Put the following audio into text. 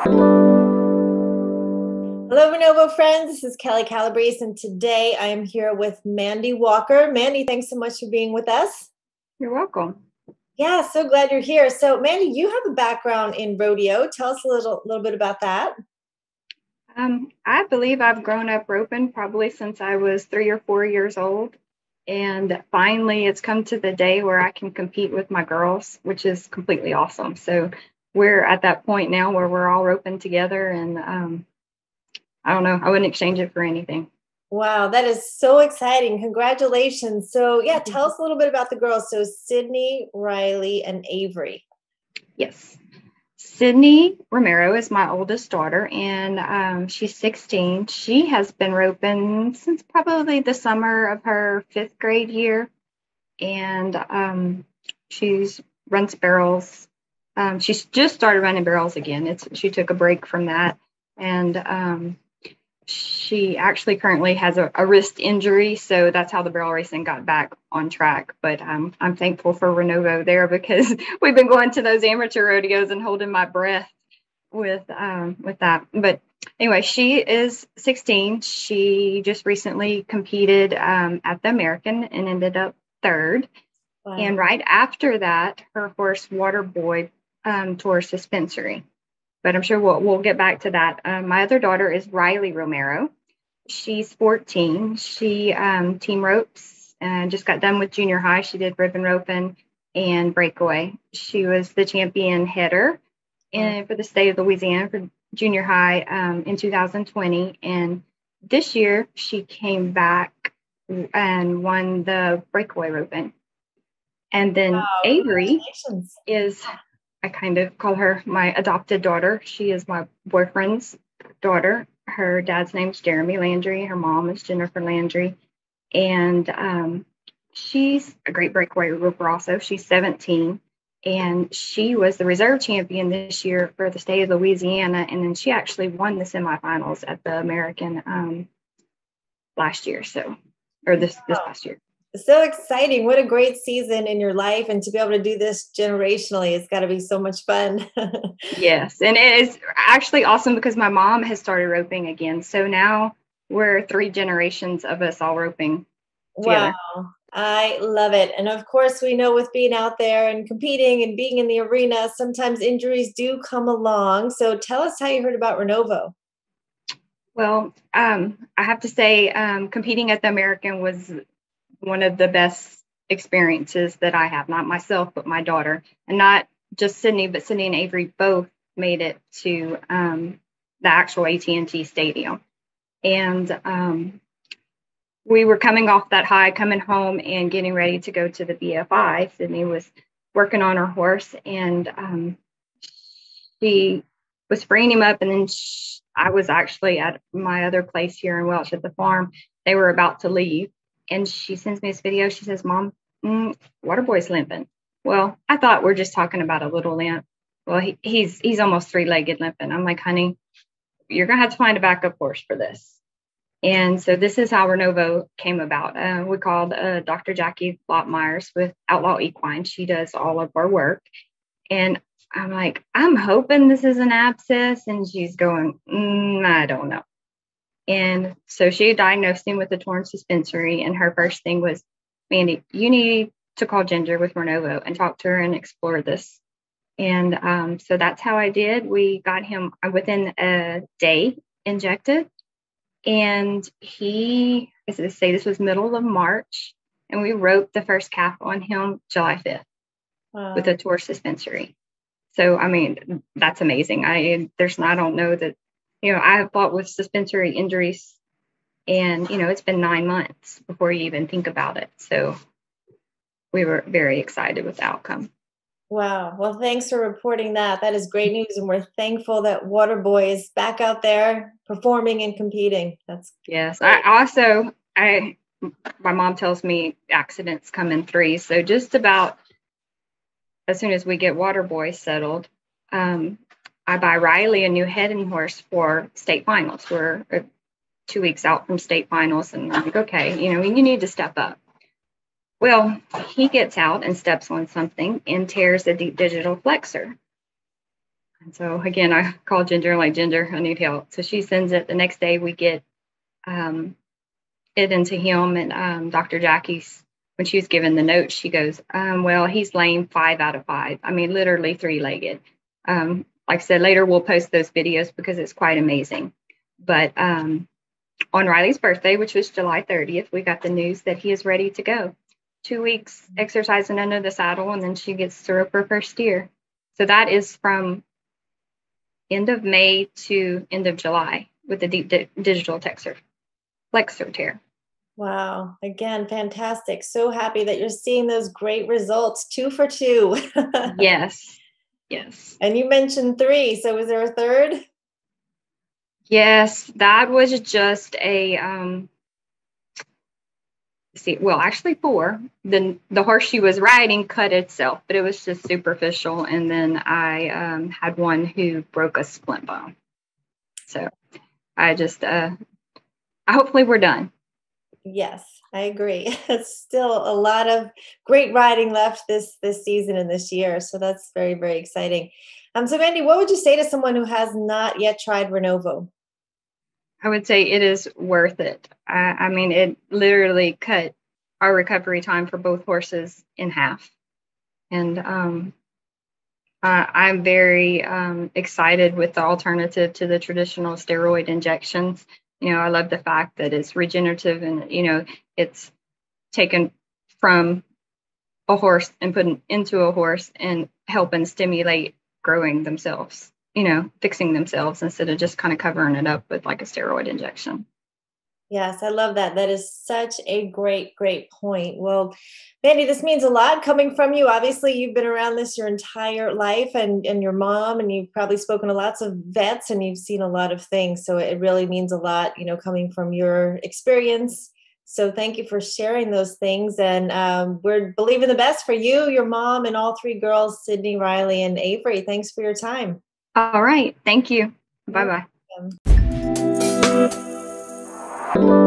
Hello, Renovo friends. This is Kelly Calabrese, and today I am here with Mandy Walker. Mandy, thanks so much for being with us. You're welcome. Yeah, so glad you're here. So, Mandy, you have a background in rodeo. Tell us a little bit about that. I believe I've grown up roping probably since I was 3 or 4 years old. And finally, it's come to the day where I can compete with my girls, which is completely awesome. So we're at that point now where we're all roping together. And I don't know, I wouldn't exchange it for anything. Wow, that is so exciting. Congratulations. So, yeah, tell us a little bit about the girls. So, Sydney, Riley, and Avery. Yes. Sydney Romero is my oldest daughter, and she's 16. She has been roping since probably the summer of her 5th grade year, and she's runs barrels. She's just started running barrels again. She took a break from that, and she actually currently has a wrist injury, so that's how the barrel racing got back on track. But I'm thankful for Renovo there, because we've been going to those amateur rodeos and holding my breath with that. But anyway, she is 16. She just recently competed at the American and ended up 3rd. Wow. And right after that, her horse Waterboy tore suspensory. But I'm sure we'll get back to that. My other daughter is Riley Romero. She's 14. She team ropes and just got done with junior high. She did ribbon roping and breakaway. She was the champion header for the state of Louisiana for junior high in 2020. And this year she came back and won the breakaway roping. And then Avery is, I kind of call her my adopted daughter. She is my boyfriend's daughter. Her dad's name's Jeremy Landry. Her mom is Jennifer Landry. And she's a great breakaway roper also. She's 17. And she was the reserve champion this year for the state of Louisiana. And then she actually won the semifinals at the American last year. This past year. So exciting. What a great season in your life. And to be able to do this generationally, it's got to be so much fun. Yes. And it is actually awesome because my mom has started roping again. So now we're 3 generations of us all roping together. Wow. I love it. And of course, we know with being out there and competing and being in the arena, sometimes injuries do come along. So tell us how you heard about Renovo. Well, I have to say, competing at the American was one of the best experiences that I have, not myself, but my daughter, and not just Sydney, but Sydney and Avery both made it to the actual AT&T Stadium. And we were coming off that high, coming home and getting ready to go to the BFI. Sydney was working on her horse, and she was freeing him up. And then I was actually at my other place here in Welsh at the farm. They were about to leave. And she sends me this video. She says, "Mom, Waterboy's limping." Well, I thought we're just talking about a little limp. Well, he's almost 3-legged limping. I'm like, "Honey, you're going to have to find a backup horse for this." And so this is how Renovo came about. We called Dr. Jackie Lottmeyers with Outlaw Equine. She does all of our work. And I'm like, "I'm hoping this is an abscess." And she's going, "I don't know." And so she diagnosed him with a torn suspensory. And her first thing was, "Mandy, you need to call Ginger with Renovo and talk to her and explore this." And so that's how I did. We got him within a day injected. And this was middle of March. And we roped the first calf on him July 5th with a torn suspensory. So, I mean, that's amazing. I don't know that. I have fought with suspensory injuries, and, it's been 9 months before you even think about it. So we were very excited with the outcome. Wow. Well, thanks for reporting that. That is great news. And we're thankful that Waterboy is back out there performing and competing. Yes. My mom tells me accidents come in 3. So just about as soon as we get Waterboy settled, I buy Riley a new heading horse for state finals. We're 2 weeks out from state finals, and I'm like, okay, you need to step up. Well, he gets out and steps on something and tears the deep digital flexor. And so again, I call Ginger, like, Ginger, I need help. So she sends it. The next day we get it into him, and Dr. Jackie's, when she was given the note, she goes, well, he's lame 5 out of 5. I mean, literally 3-legged. Like I said, later we'll post those videos because it's quite amazing. But on Riley's birthday, which was July 30th, we got the news that he is ready to go. 2 weeks exercising under the saddle, and then she gets to rope her first year. So that is from end of May to end of July with the deep digital flexor tear. Wow. Again, fantastic. So happy that you're seeing those great results. 2 for 2. Yes. Yes. And you mentioned 3. So was there a third? Yes, that was just a actually 4. Then the horse she was riding cut itself, but it was just superficial. And then I had one who broke a splint bone. So I just hopefully we're done. Yes, I agree. It's still a lot of great riding left this season and this year. So that's very, very exciting. So Mandy, what would you say to someone who has not yet tried Renovo? I would say it is worth it. I mean, it literally cut our recovery time for both horses in half. And I'm very excited with the alternative to the traditional steroid injections. You know, I love the fact that it's regenerative and, you know, it's taken from a horse and put into a horse and helping stimulate growing themselves, you know, fixing themselves instead of just kind of covering it up with like a steroid injection. Yes, I love that. That is such a great, great point. Well, Mandy, this means a lot coming from you. Obviously, you've been around this your entire life and your mom, and you've probably spoken to lots of vets and you've seen a lot of things. So it really means a lot, you know, coming from your experience. So thank you for sharing those things. And we're believing the best for you, your mom, and all 3 girls, Sydney, Riley, and Avery. Thanks for your time. All right. Thank you. Bye-bye. You're welcome.